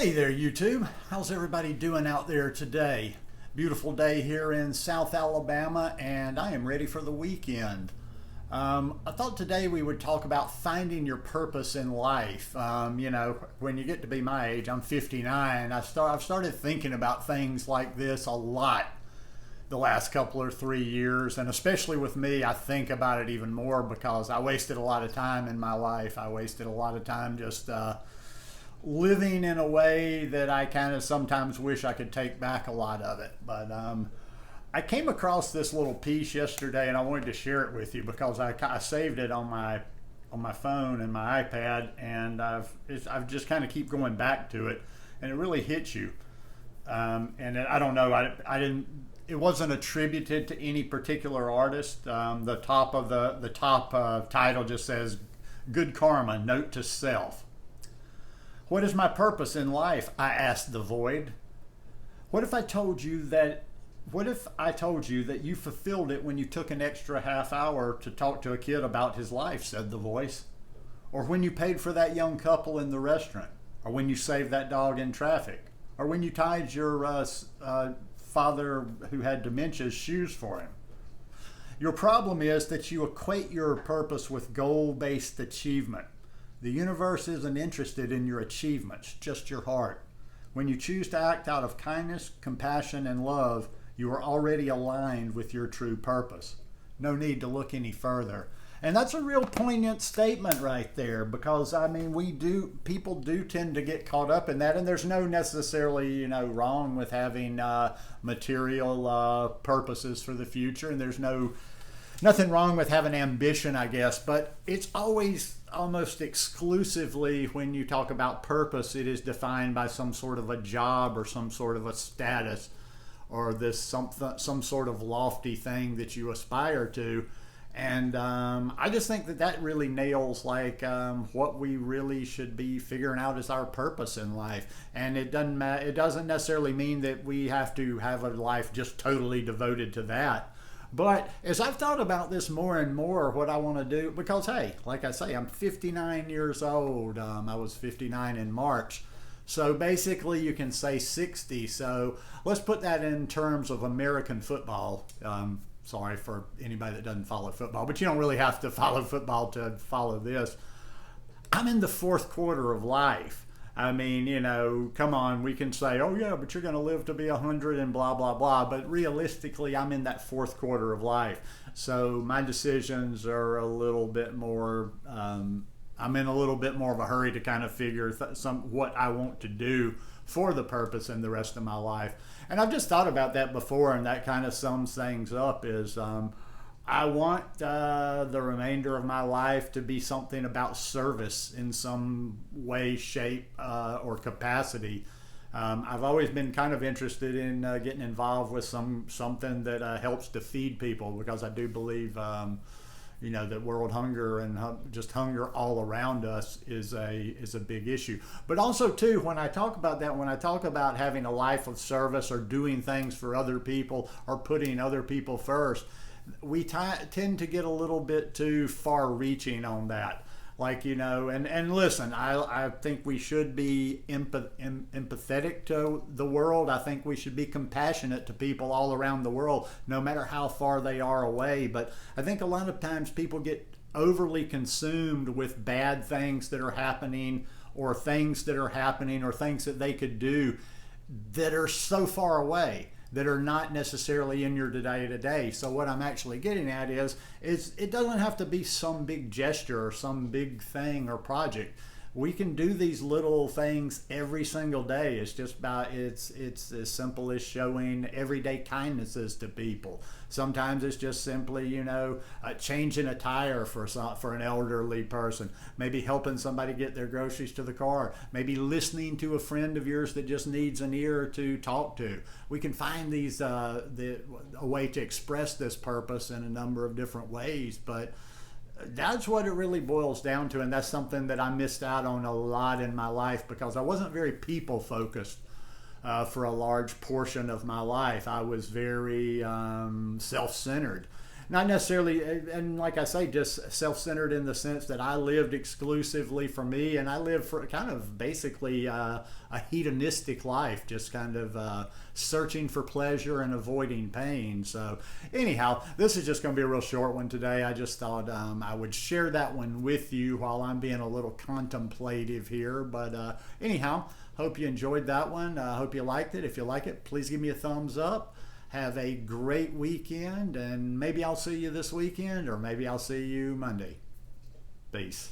Hey there, YouTube. How's everybody doing out there today? Beautiful day here in South Alabama, and I am ready for the weekend. I thought today we would talk about finding your purpose in life. When you get to be my age, I'm 59. I've started thinking about things like this a lot the last couple or 3 years, and especially with me, I think about it even more because I wasted a lot of time in my life. I wasted a lot of time just living in a way that I kind of sometimes wish I could take back a lot of it. But I came across this little piece yesterday, and I wanted to share it with you because I saved it on my phone and my iPad, and I've just kind of keep going back to it, and it really hits you. And I don't know, I didn't. It wasn't attributed to any particular artist. The top title just says "Good Karma: Note to Self." What is my purpose in life? I asked the void. What if I told you that you fulfilled it when you took an extra half hour to talk to a kid about his life, said the voice. Or when you paid for that young couple in the restaurant. Or when you saved that dog in traffic. Or when you tied your father who had dementia's shoes for him. Your problem is that you equate your purpose with goal-based achievement. The universe isn't interested in your achievements, just your heart. When you choose to act out of kindness, compassion, and love, you are already aligned with your true purpose. No need to look any further. And that's a real poignant statement right there, because people do tend to get caught up in that, and there's no necessarily, wrong with having material purposes for the future, and there's nothing wrong with having ambition, I guess, but it's always almost exclusively when you talk about purpose, it is defined by some sort of a job or some sort of a status or some sort of lofty thing that you aspire to. And I just think that really nails what we really should be figuring out as our purpose in life. And it doesn't necessarily mean that we have to have a life just totally devoted to that. But as I've thought about this more and more, what I want to do, because hey, like I say, I'm 59 years old. I was 59 in March. So basically you can say 60. So let's put that in terms of American football. Sorry for anybody that doesn't follow football, but you don't really have to follow football to follow this. I'm in the fourth quarter of life. I mean, come on, we can say, oh yeah, but you're going to live to be 100 and blah, blah, blah. But realistically, I'm in that fourth quarter of life. So my decisions are a little bit more, I'm in a little bit more of a hurry to kind of figure what I want to do for the purpose in the rest of my life. And I've just thought about that before, and that kind of sums things up is, I want the remainder of my life to be something about service in some way, shape, or capacity. I've always been kind of interested in getting involved with something that helps to feed people, because I do believe, that world hunger and just hunger all around us is a big issue. But also too, when I talk about that, when I talk about having a life of service or doing things for other people or putting other people first, we tend to get a little bit too far reaching on that. And listen, I think we should be empathetic to the world. I think we should be compassionate to people all around the world, no matter how far they are away. But I think a lot of times people get overly consumed with bad things that are happening, or things that they could do that are so far away, that are not necessarily in your day-to-day. So what I'm actually getting at is it doesn't have to be some big gesture or some big thing or project. We can do these little things every single day. It's just about, it's as simple as showing everyday kindnesses to people. Sometimes it's just simply, changing a tire for an elderly person, maybe helping somebody get their groceries to the car, maybe listening to a friend of yours that just needs an ear to talk to. We can find a way to express this purpose in a number of different ways, but that's what it really boils down to, and that's something that I missed out on a lot in my life because I wasn't very people focused for a large portion of my life. I was very self-centered, not necessarily, and like I say, just self-centered in the sense that I lived exclusively for me, and I lived for kind of basically a hedonistic life, just kind of searching for pleasure and avoiding pain. So anyhow, this is just going to be a real short one today. I just thought I would share that one with you while I'm being a little contemplative here. But anyhow, hope you enjoyed that one. Hope you liked it. If you like it, please give me a thumbs up. Have a great weekend, and maybe I'll see you this weekend, or maybe I'll see you Monday. Peace.